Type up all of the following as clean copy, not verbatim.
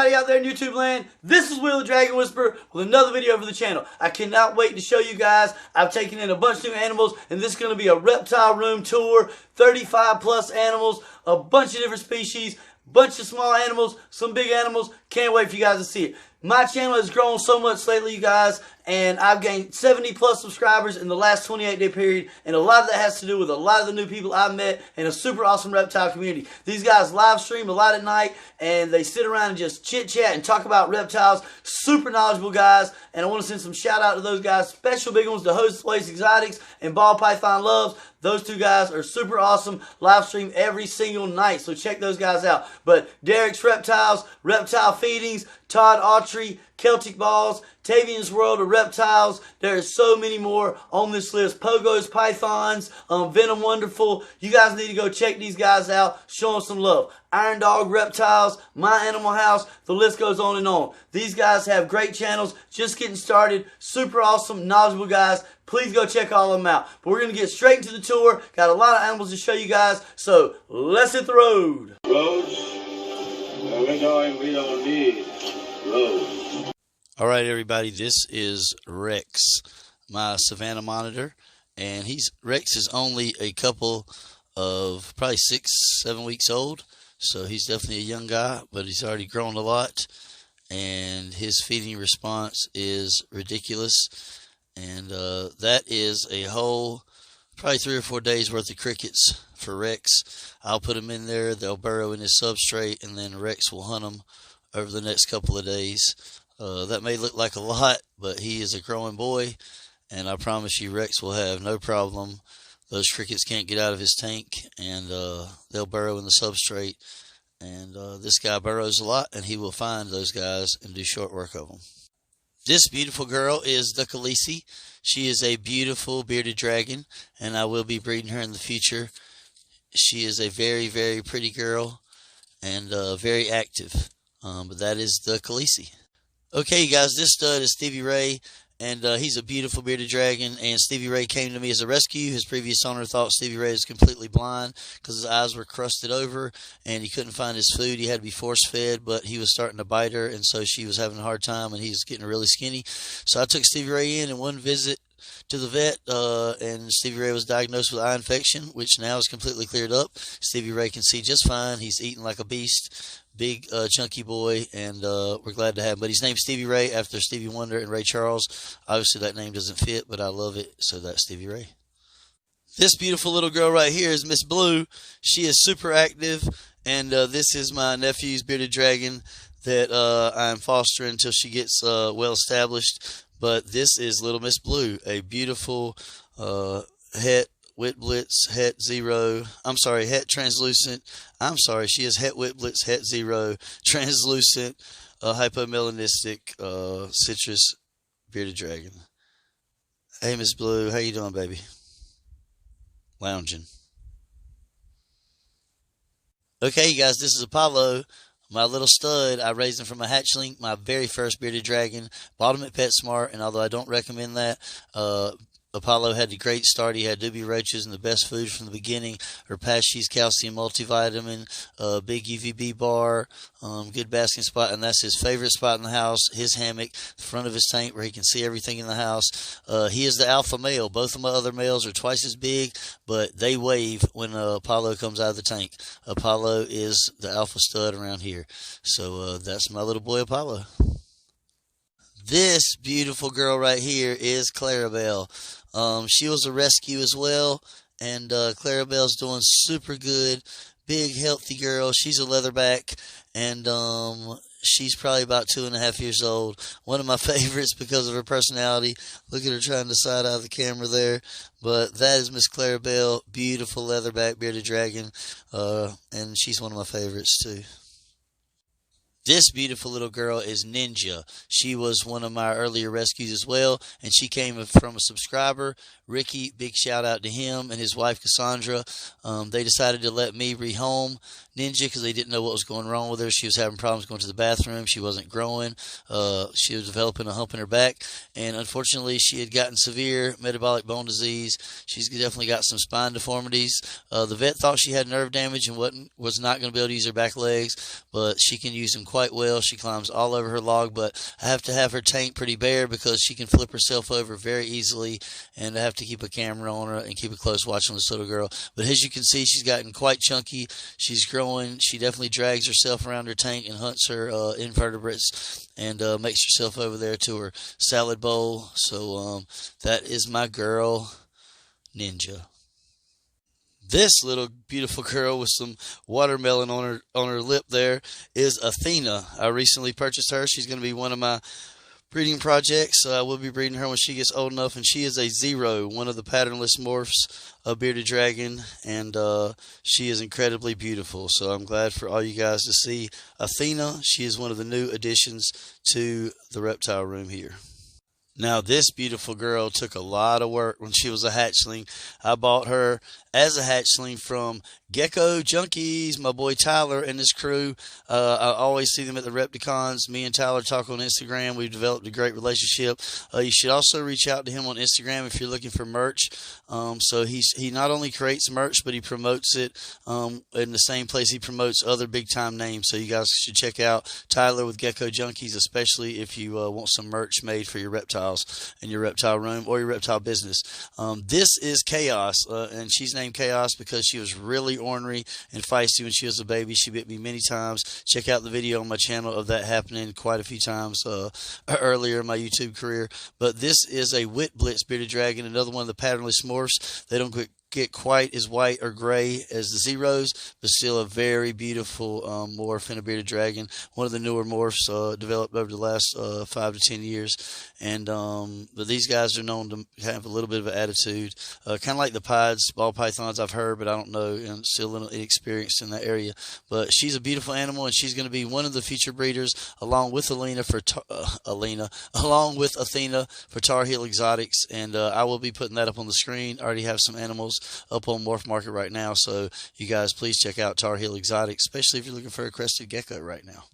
everybody out there in YouTube land. This is Will the Dragon Whisperer with another video for the channel. I cannot wait to show you guys. I've taken in a bunch of new animals, and this is going to be a reptile room tour. 35 plus animals, a bunch of different species, bunch of small animals, some big animals. Can't wait for you guys to see it. My channel has grown so much lately, you guys, and I've gained 70 plus subscribers in the last 28-day period, and a lot of that has to do with a lot of the new people I've met and a super awesome reptile community. These guys live stream a lot at night, and they sit around and just chit-chat and talk about reptiles. Super knowledgeable guys, and I want to send some shout-out to those guys. Special big ones to Host Place Exotics and Ball Python Loves. Those two guys are super awesome. Live stream every single night, so check those guys out. But Derek's Reptiles, Reptile Feedings, Todd Autry, Celtic Balls, Tavian's World of Reptiles. There are so many more on this list. Pogo's Pythons, Venom Wonderful. You guys need to go check these guys out. Show them some love. Iron Dog Reptiles, My Animal House. The list goes on and on. These guys have great channels. Just getting started. Super awesome, knowledgeable guys. Please go check all of them out. But we're going to get straight into the tour. Got a lot of animals to show you guys. So let's hit the road. Roads? Where we're going, we don't need roads. All right, everybody, this is Rex, my Savannah monitor, and Rex is only a couple of probably 6-7 weeks old, so he's definitely a young guy, but he's already grown a lot, and his feeding response is ridiculous, and that is a whole probably 3 or 4 days worth of crickets for Rex. I'll put them in there, they'll burrow in his substrate, and then Rex will hunt them over the next couple of days. That may look like a lot, but he is a growing boy, and I promise you Rex will have no problem. Those crickets can't get out of his tank, and they'll burrow in the substrate. And this guy burrows a lot, and he will find those guys and do short work of them. This beautiful girl is the Khaleesi. She is a beautiful bearded dragon, and I will be breeding her in the future. She is a very, very pretty girl and very active. But that is the Khaleesi. Okay, you guys, this stud is Stevie Ray, and he's a beautiful bearded dragon, and Stevie Ray came to me as a rescue. His previous owner thought Stevie Ray was completely blind because his eyes were crusted over, and he couldn't find his food. He had to be force-fed, but he was starting to bite her, and so she was having a hard time, and he was getting really skinny. So I took Stevie Ray in one visit to the vet, and Stevie Ray was diagnosed with eye infection, which now is completely cleared up. Stevie Ray can see just fine. He's eating like a beast. Big, chunky boy, and we're glad to have him. But he's named Stevie Ray after Stevie Wonder and Ray Charles. Obviously, that name doesn't fit, but I love it, so that's Stevie Ray. This beautiful little girl right here is Miss Blue. She is super active, and this is my nephew's bearded dragon that I'm fostering until she gets well established. But this is little Miss Blue, a beautiful het Whitblitz, het zero. I'm sorry, het translucent. I'm sorry, she is het Whitblitz, het zero, translucent, hypomelanistic, citrus bearded dragon. Hey, Miss Blue, how you doing, baby? Lounging. Okay, you guys, this is Apollo, my little stud. I raised him from a hatchling, my very first bearded dragon. Bought him at PetSmart, and although I don't recommend that, Apollo had a great start. He had doobie roaches and the best food from the beginning. Herpashes calcium multivitamin, big UVB bar, good basking spot, and that's his favorite spot in the house, his hammock, the front of his tank where he can see everything in the house. He is the alpha male. Both of my other males are twice as big, but they wave when Apollo comes out of the tank. Apollo is the alpha stud around here. So that's my little boy Apollo. This beautiful girl right here is Clarabelle. She was a rescue as well, and Clarabelle's doing super good. Big, healthy girl. She's a leatherback, and she's probably about 2.5 years old. One of my favorites because of her personality. Look at her trying to side eye the camera there. But that is Miss Clarabelle, beautiful leatherback bearded dragon, and she's one of my favorites too. This beautiful little girl is Ninja. She was one of my earlier rescues as well, and she came from a subscriber, Ricky. Big shout out to him and his wife Cassandra. They decided to let me rehome Ninja because they didn't know what was going wrong with her. She was having problems going to the bathroom. She wasn't growing. She was developing a hump in her back, and unfortunately she had gotten severe metabolic bone disease. She's definitely got some spine deformities. The vet thought she had nerve damage and was not going to be able to use her back legs, but she can use them quite quite well. She climbs all over her log, but I have to have her tank pretty bare because she can flip herself over very easily, and I have to keep a camera on her and keep a close watch on this little girl. But as you can see, she's gotten quite chunky. She's growing. She definitely drags herself around her tank and hunts her invertebrates, and makes herself over there to her salad bowl. So that is my girl, Ninja. This little beautiful girl with some watermelon on her lip there is Athena. I recently purchased her. She's going to be one of my breeding projects. I will be breeding her when she gets old enough, and she is a Zero, one of the patternless morphs of bearded dragon, and she is incredibly beautiful. So I'm glad for all you guys to see Athena. She is one of the new additions to the reptile room here. Now, this beautiful girl took a lot of work when she was a hatchling. I bought her as a hatchling from Gecko Junkies, my boy Tyler and his crew. I always see them at the Repticons. Me and Tyler talk on Instagram. We've developed a great relationship. You should also reach out to him on Instagram if you're looking for merch. So he not only creates merch, but he promotes it in the same place he promotes other big-time names. So you guys should check out Tyler with Gecko Junkies, especially if you want some merch made for your reptiles in your reptile room or your reptile business. This is Chaos, and she's named Chaos because she was really ornery and feisty when she was a baby. She bit me many times. Check out the video on my channel of that happening quite a few times earlier in my YouTube career. But this is a Wit Blitz bearded dragon, another one of the patternless morphs. They don't get quite as white or gray as the Zeros, but still a very beautiful morph and a bearded dragon. One of the newer morphs developed over the last 5 to 10 years. And but these guys are known to have a little bit of an attitude, kind of like the pieds, ball pythons I've heard, but I don't know, and still a little inexperienced in that area. But she's a beautiful animal, and she's going to be one of the future breeders along with Athena for Tar Heel Exotics. And I will be putting that up on the screen. I already have some animals up on Morph Market right now, so you guys please check out Tar Heel Exotics, especially if you're looking for a crested gecko right now.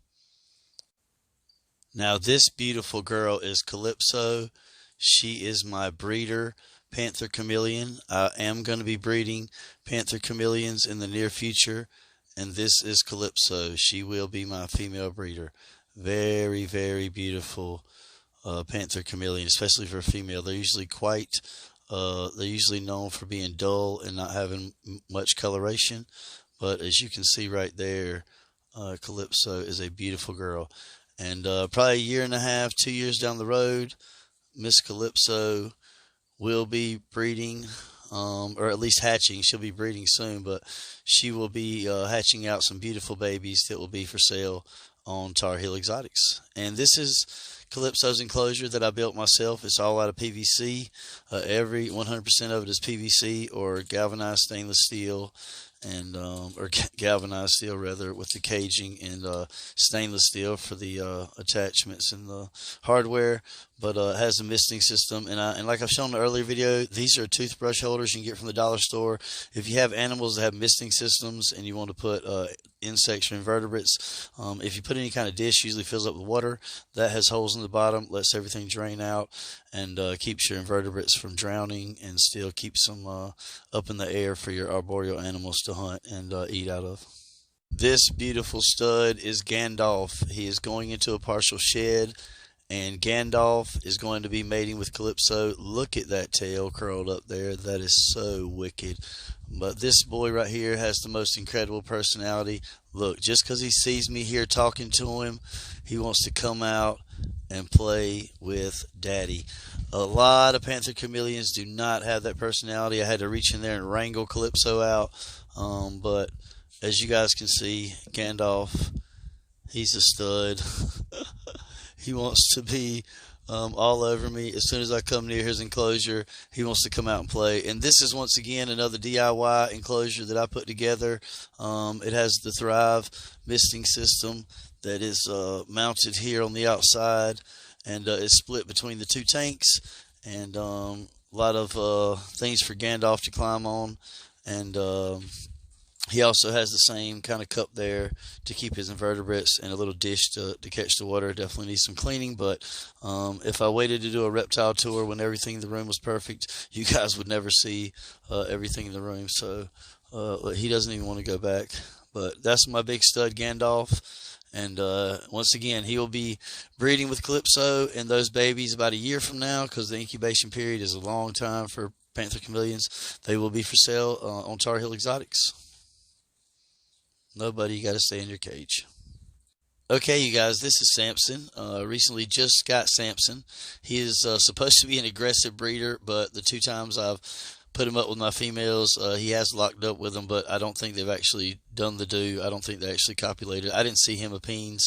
Now, this beautiful girl is Calypso. She is my breeder panther chameleon. I am going to be breeding panther chameleons in the near future, and this is Calypso. She will be my female breeder. Very, very beautiful panther chameleon, especially for a female. They're usually known for being dull and not having much coloration, but as you can see right there, Calypso is a beautiful girl. And probably a year and a half, 2 years down the road, Miss Calypso will be breeding, or at least hatching. She'll be breeding soon, but she will be hatching out some beautiful babies that will be for sale on Tar Heel Exotics. And this is Calypso's enclosure that I built myself. It's all out of PVC. Every 100% of it is PVC or galvanized stainless steel, and or galvanized steel rather, with the caging, and stainless steel for the attachments and the hardware. But it has a misting system, and like I've shown in the earlier video, these are toothbrush holders you can get from the dollar store. If you have animals that have misting systems and you want to put insects or invertebrates, if you put any kind of dish, usually fills up with water, that has holes in the bottom, lets everything drain out, and keeps your invertebrates from drowning, and still keeps them up in the air for your arboreal animals to hunt and eat out of. This beautiful stud is Gandalf. He is going into a partial shed, and Gandalf is going to be mating with Calypso. Look at that tail curled up there. That is so wicked. But this boy right here has the most incredible personality. Look, just because he sees me here talking to him, he wants to come out and play with Daddy. A lot of panther chameleons do not have that personality. I had to reach in there and wrangle Calypso out. But as you guys can see, Gandalf, he's a stud. He wants to be all over me. As soon as I come near his enclosure, he wants to come out and play. And this is, once again, another DIY enclosure that I put together. It has the Thrive misting system that is mounted here on the outside, and is split between the two tanks, and a lot of things for Gandalf to climb on. And he also has the same kind of cup there to keep his invertebrates, and a little dish to catch the water. Definitely needs some cleaning, but if I waited to do a reptile tour when everything in the room was perfect, you guys would never see everything in the room. So he doesn't even want to go back. But that's my big stud Gandalf, And once again, he will be breeding with Calypso and those babies about a year from now, because the incubation period is a long time for panther chameleons. They will be for sale on Tar Heel Exotics. Nobody, you got to stay in your cage. Okay, you guys, this is Samson. Recently just got Samson. He is supposed to be an aggressive breeder, but the 2 times I've put him up with my females, he has locked up with them, but I don't think they've actually done the do. I don't think they actually copulated. I didn't see hemipines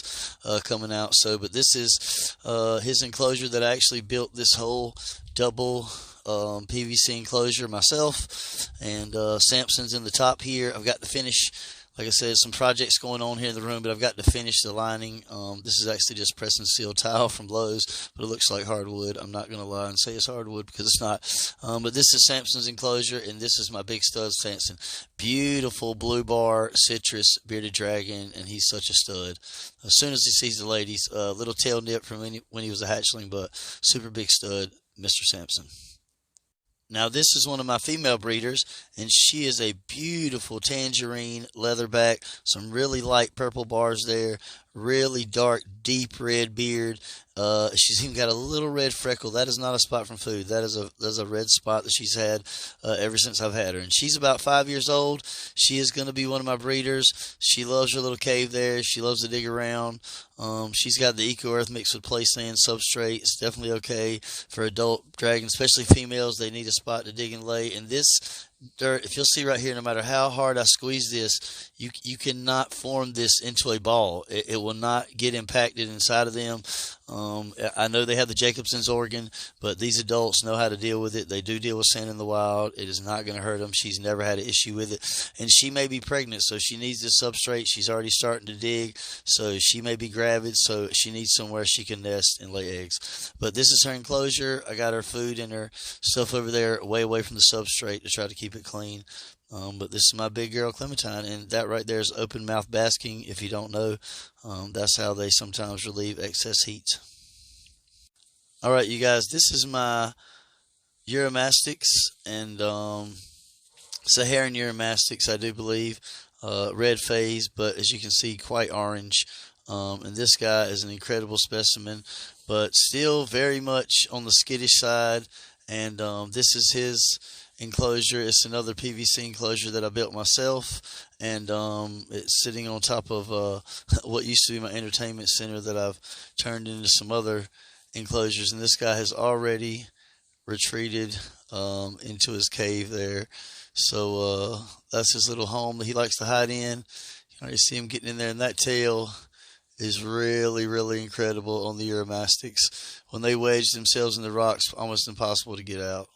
coming out. But this is his enclosure that I actually built this whole double PVC enclosure myself. And Samson's in the top here. I've got to finish, like I said, some projects going on here in the room, but I've got to finish the lining. This is actually just press and seal tile from Lowe's, but it looks like hardwood. I'm not going to lie and say it's hardwood because it's not. But this is Samson's enclosure, and this is my big stud Samson. Beautiful blue bar citrus bearded dragon, and he's such a stud. As soon as he sees the ladies, little tail nip from when he was a hatchling, but super big stud, Mr. Samson. Now, this is one of my female breeders, and she is a beautiful tangerine leatherback, some really light purple bars there, really dark, deep red beard. She's even got a little red freckle. That is not a spot from food. That is a red spot that she's had ever since I've had her. And she's about 5 years old. She is going to be one of my breeders. She loves her little cave there. She loves to dig around. She's got the Eco Earth mixed with play sand substrate. It's definitely okay for adult dragons, especially females. They need a spot to dig and lay. And this dirt, if you'll see right here, no matter how hard I squeeze this, you cannot form this into a ball. It will not get impacted inside of them. I know they have the Jacobson's organ, but these adults know how to deal with it. They do deal with sand in the wild. It is not going to hurt them. She's never had an issue with it. And she may be pregnant, so she needs this substrate. She's already starting to dig, so she may be gravid, so she needs somewhere she can nest and lay eggs. But this is her enclosure. I got her food and her stuff over there way away from the substrate to try to keep it clean. But this is my big girl Clementine, and that right there is open mouth basking. If you don't know, that's how they sometimes relieve excess heat. All right, you guys, this is my Uromastyx and Saharan Uromastyx, I do believe. Red phase, but as you can see, quite orange. And this guy is an incredible specimen, but still very much on the skittish side. And this is his enclosure. It's another PVC enclosure that I built myself, and it's sitting on top of what used to be my entertainment center that I've turned into some other enclosures. And this guy has already retreated into his cave there, so that's his little home that he likes to hide in. You already see him getting in there, and that tail is really incredible on the Uromastyx. When they wedge themselves in the rocks, almost impossible to get out.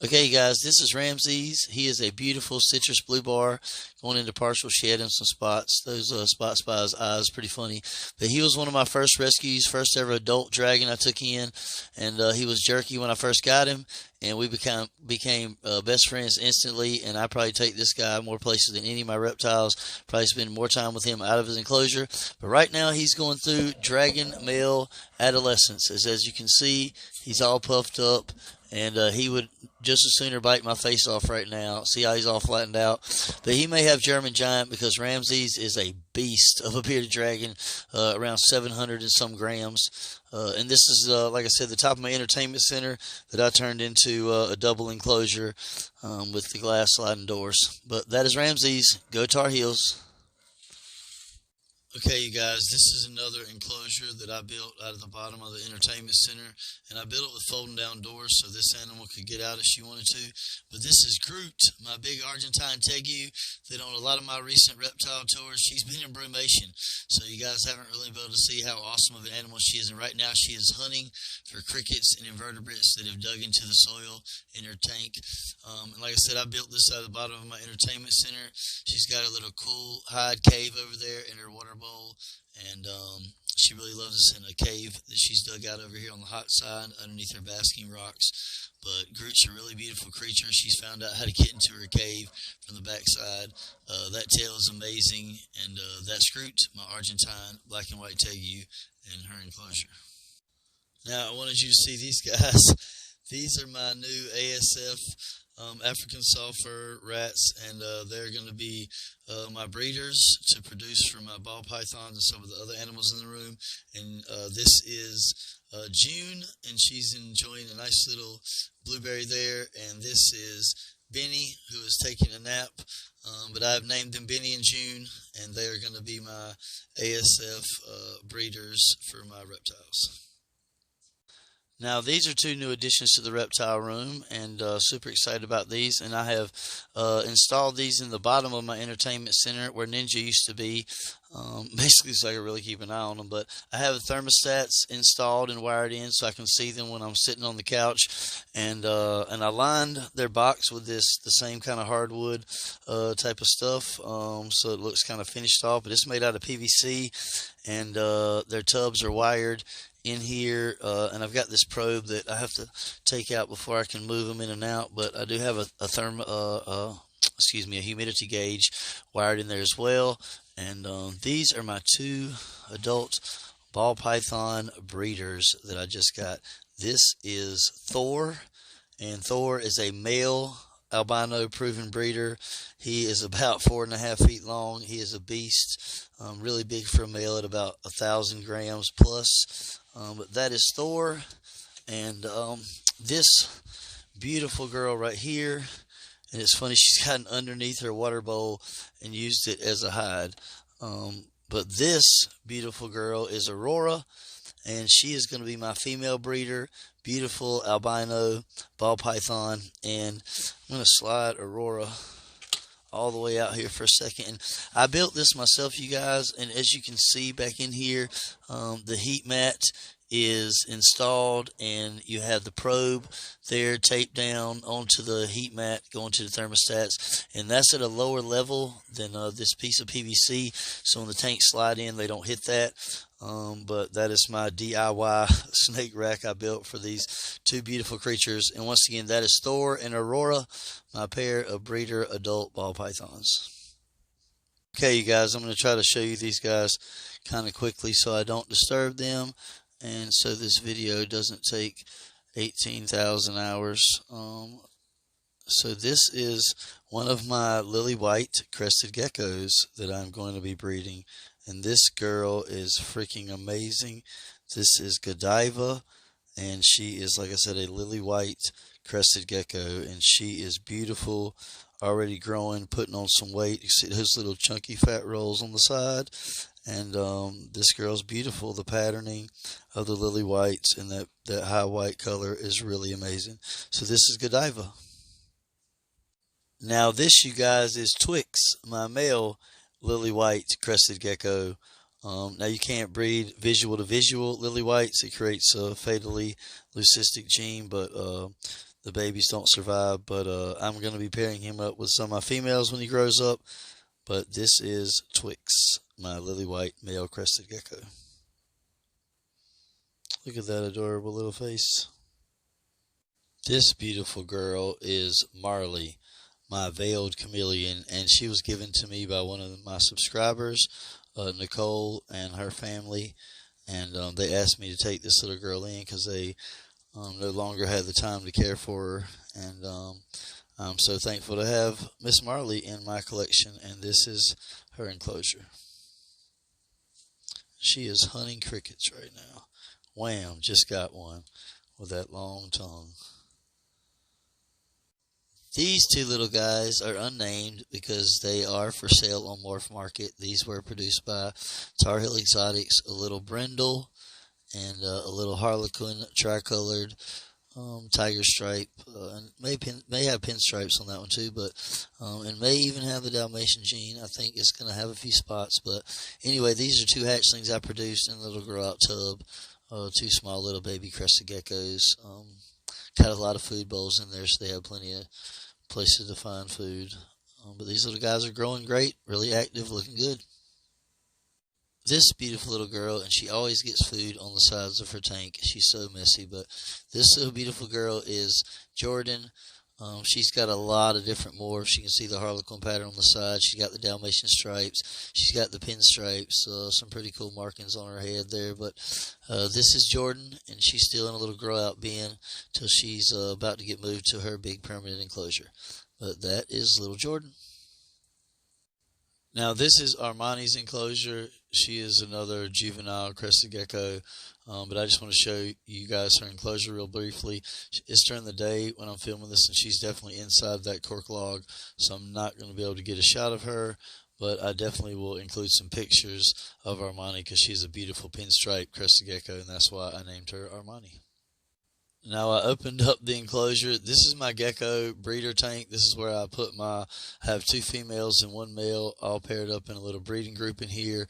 Okay, guys, this is Ramses. He is a beautiful citrus blue bar going into partial shed and some spots. Those spots by his eyes, pretty funny. But he was one of my first rescues, first ever adult dragon I took in. And he was jerky when I first got him. And we became best friends instantly. And I probably take this guy more places than any of my reptiles. Probably spend more time with him out of his enclosure. But right now he's going through dragon male adolescence. As you can see, he's all puffed up. And he would just as sooner bite my face off right now. See how he's all flattened out? But he may have German giant because Ramses is a beast of a bearded dragon, around 700 and some grams. And this is, like I said, the top of my entertainment center that I turned into a double enclosure with the glass sliding doors. But that is Ramses. Go Tar Heels. Okay, you guys, this is another enclosure that I built out of the bottom of the entertainment center, and I built it with folding down doors so this animal could get out if she wanted to. But this is Groot, my big Argentine tegu that on a lot of my recent reptile tours, she's been in brumation. So you guys haven't really been able to see how awesome of an animal she is. And right now she is hunting for crickets and invertebrates that have dug into the soil in her tank. And like I said, I built this out of the bottom of my entertainment center. She's got a little cool hide cave over there in her water bowl, and she really loves us in a cave that she's dug out over here on the hot side underneath her basking rocks. But Groot's a really beautiful creature. She's found out how to get into her cave from the backside. That tail is amazing, and that's Groot, my Argentine black and white tegu, in her enclosure. Now I wanted you to see these guys. These are my new ASF African sulfur rats, and they're going to be my breeders to produce for my ball pythons and some of the other animals in the room. And this is June, and she's enjoying a nice little blueberry there. And this is Benny, who is taking a nap. But I've named them Benny and June, and they are going to be my ASF breeders for my reptiles. Now, these are two new additions to the reptile room, and super excited about these. And I have installed these in the bottom of my entertainment center where Ninja used to be, basically so I can really keep an eye on them. But I have the thermostats installed and wired in so I can see them when I'm sitting on the couch. And I lined their box with the same kind of hardwood type of stuff, so it looks kind of finished off. But it's made out of PVC, and their tubs are wired in here, and I've got this probe that I have to take out before I can move them in and out. But I do have a humidity gauge wired in there as well. And these are my two adult ball python breeders that I just got. This is Thor, and Thor is a male albino proven breeder. He is about 4.5 feet long. He is a beast, really big for a male at about 1,000 grams plus. But that is Thor, and this beautiful girl right here, and it's funny, she's gotten underneath her water bowl and used it as a hide. But this beautiful girl is Aurora, and she is going to be my female breeder, beautiful albino ball python. And I'm going to slide Aurora all the way out here for a second. And I built this myself, you guys, and as you can see back in here, the heat mat is installed, and you have the probe there taped down onto the heat mat going to the thermostats, and that's at a lower level than this piece of PVC, so when the tanks slide in they don't hit that. But that is my DIY snake rack I built for these two beautiful creatures. And once again, that is Thor and Aurora, my pair of breeder adult ball pythons. Okay, you guys, I'm going to try to show you these guys kind of quickly so I don't disturb them, and so this video doesn't take 18,000 hours. So this is one of my lily white crested geckos that I'm going to be breeding, and this girl is freaking amazing. This is Godiva, and she is, like I said, a lily white crested gecko, and she is beautiful, already growing, putting on some weight. You see those little chunky fat rolls on the side, and this girl's beautiful. The patterning of the lily whites and that high white color is really amazing. So this is Godiva. Now this, you guys, is Twix, my male lily white crested gecko. Now you can't breed visual to visual lily whites. It creates a fatally leucistic gene, but the babies don't survive. But I'm going to be pairing him up with some of my females when he grows up. But this is Twix, my lily white male crested gecko. Look at that adorable little face. This beautiful girl is Marley, my veiled chameleon, and she was given to me by one of my subscribers, Nicole and her family, and they asked me to take this little girl in because they no longer had the time to care for her, and I'm so thankful to have Miss Marley in my collection, and this is her enclosure. She is hunting crickets right now. Wham, just got one with that long tongue. These two little guys are unnamed because they are for sale on Morph Market. These were produced by Tar Heel Exotics, a little brindle and a little harlequin tricolored tiger stripe, and may have pinstripes on that one too, but and may even have the Dalmatian gene. I think it's going to have a few spots, but anyway, these are two hatchlings I produced in a little grow out tub. Two small little baby crested geckos. Got a lot of food bowls in there, so they have plenty of places to find food. But these little guys are growing great, really active, looking good. This beautiful little girl, and she always gets food on the sides of her tank. She's so messy, but this little beautiful girl is Jordan. She's got a lot of different morphs. You can see the Harlequin pattern on the side. She's got the Dalmatian stripes. She's got the pinstripes. Some pretty cool markings on her head there. But this is Jordan, and she's still in a little grow-out bin till she's about to get moved to her big permanent enclosure. But that is little Jordan. Now this is Armani's enclosure. She is another juvenile crested gecko, but I just want to show you guys her enclosure real briefly. It's during the day when I'm filming this, and she's definitely inside that cork log, so I'm not going to be able to get a shot of her, but I definitely will include some pictures of Armani because she's a beautiful pinstripe crested gecko, and that's why I named her Armani. Now I opened up the enclosure. This is my gecko breeder tank. This is where I put I have 2 females and 1 male all paired up in a little breeding group in here.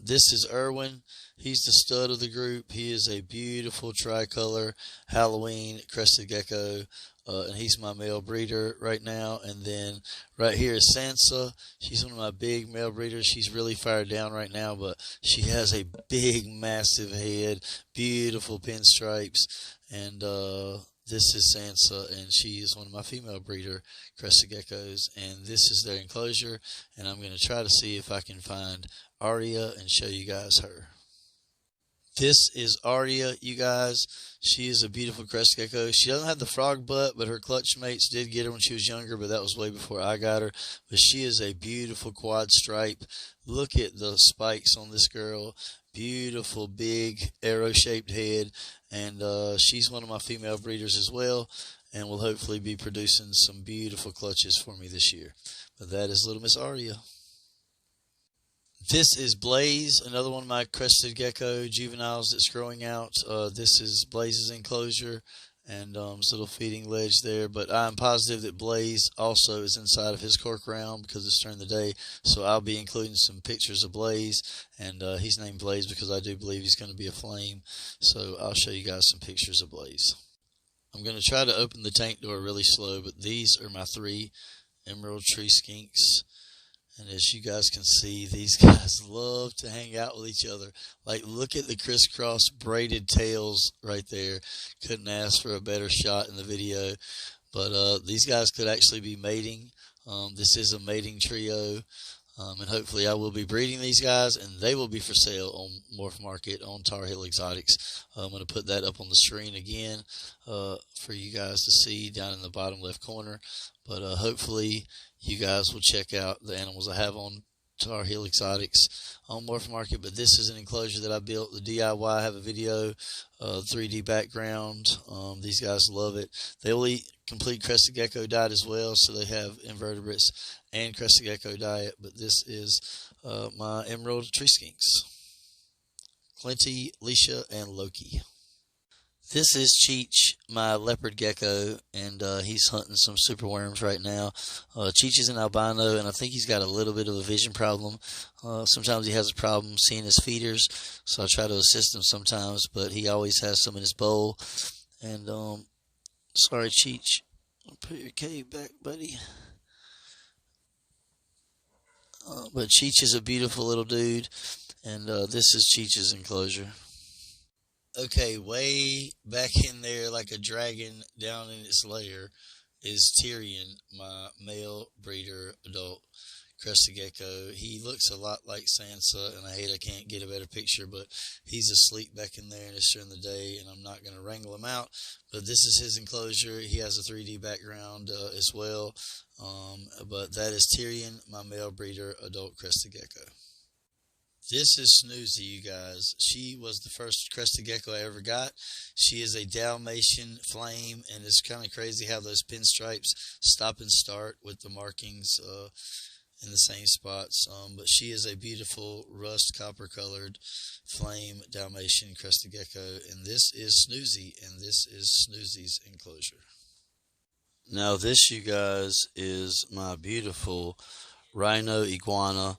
This is Irwin. He's the stud of the group. He is a beautiful tricolor Halloween crested gecko. And he's my male breeder right now. And then right here is Sansa. She's one of my big male breeders. She's really fired down right now, but she has a big, massive head, beautiful pinstripes. And this is Sansa, and she is one of my female breeder crested geckos. And this is their enclosure. And I'm going to try to see if I can find Aria and show you guys her. This is Aria, you guys. She is a beautiful crested gecko. She doesn't have the frog butt, but her clutch mates did get her when she was younger, but that was way before I got her. But she is a beautiful quad stripe. Look at the spikes on this girl. Beautiful, big, arrow-shaped head. And she's one of my female breeders as well, and will hopefully be producing some beautiful clutches for me this year. But that is little Miss Aria. This is Blaze, another one of my crested gecko juveniles that's growing out. This is Blaze's enclosure and his little feeding ledge there. But I'm positive that Blaze also is inside of his cork round because it's during the day. So I'll be including some pictures of Blaze. And he's named Blaze because I do believe he's going to be a flame. So I'll show you guys some pictures of Blaze. I'm going to try to open the tank door really slow, but these are my 3 emerald tree skinks. And as you guys can see, these guys love to hang out with each other. Like, look at the crisscross braided tails right there. Couldn't ask for a better shot in the video. But these guys could actually be mating. This is a mating trio. And hopefully I will be breeding these guys, and they will be for sale on Morph Market on Tar Heel Exotics. I'm going to put that up on the screen again for you guys to see down in the bottom left corner. But hopefully you guys will check out the animals I have on Tar Heel Exotics on Morph Market. But this is an enclosure that I built, the DIY. I have a video, 3D background. These guys love it. They will eat complete crested gecko diet as well, so they have invertebrates and crested gecko diet. But this is my emerald tree skinks, Clinty, Leisha, and Loki. This is Cheech, my leopard gecko, and he's hunting some super worms right now. Cheech is an albino, and I think he's got a little bit of a vision problem. Sometimes he has a problem seeing his feeders, so I try to assist him sometimes, but he always has some in his bowl. And sorry, Cheech, I'll put your cave back, buddy. But Cheech is a beautiful little dude, and this is Cheech's enclosure. Okay, way back in there like a dragon down in its lair is Tyrion, my male breeder adult crested gecko. He looks a lot like Sansa, and I can't get a better picture, but he's asleep back in there and it's during the day, and I'm not going to wrangle him out. But this is his enclosure. He has a 3D background as well. But that is Tyrion, my male breeder adult crested gecko. This is Snoozy, you guys. She was the first crested gecko I ever got. She is a Dalmatian flame, and it's kind of crazy how those pinstripes stop and start with the markings in the same spots. But she is a beautiful rust copper colored flame Dalmatian crested gecko, and this is Snoozy, and this is Snoozy's enclosure. Now this, you guys, is my beautiful rhino iguana,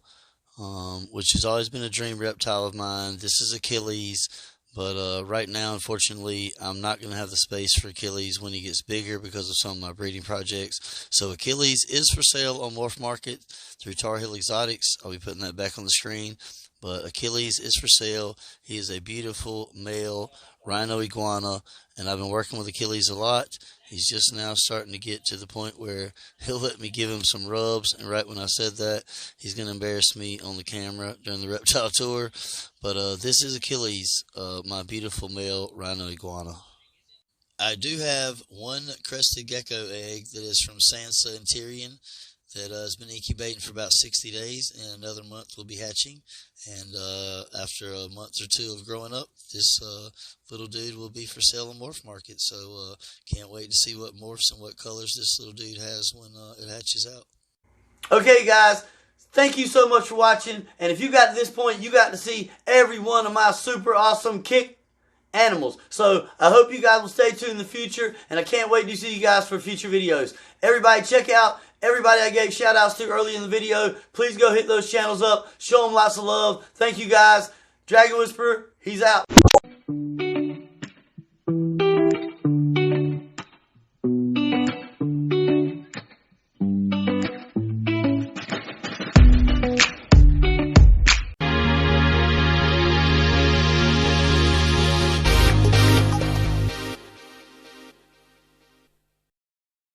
which has always been a dream reptile of mine. This is Achilles, but right now, unfortunately, I'm not going to have the space for Achilles when he gets bigger because of some of my breeding projects. So Achilles is for sale on Morph Market through Tar Heel Exotics. I'll be putting that back on the screen. But Achilles is for sale. He is a beautiful male rhino iguana, and I've been working with Achilles a lot. He's just now starting to get to the point where he'll let me give him some rubs, and right when I said that, he's going to embarrass me on the camera during the reptile tour. But this is Achilles, my beautiful male rhino iguana. I do have one crested gecko egg that is from Sansa and Tyrion that has been incubating for about 60 days, and another month will be hatching. And after a month or two of growing up, this little dude will be for sale in morph market. So can't wait to see what morphs and what colors this little dude has when it hatches out. Okay, guys. Thank you so much for watching. And if you got to this point, you got to see every one of my super awesome kick animals. So I hope you guys will stay tuned in the future, and I can't wait to see you guys for future videos. Everybody check out everybody I gave shout outs to early in the video. Please go hit those channels up. Show them lots of love. Thank you guys. Dragon Whisperer, he's out.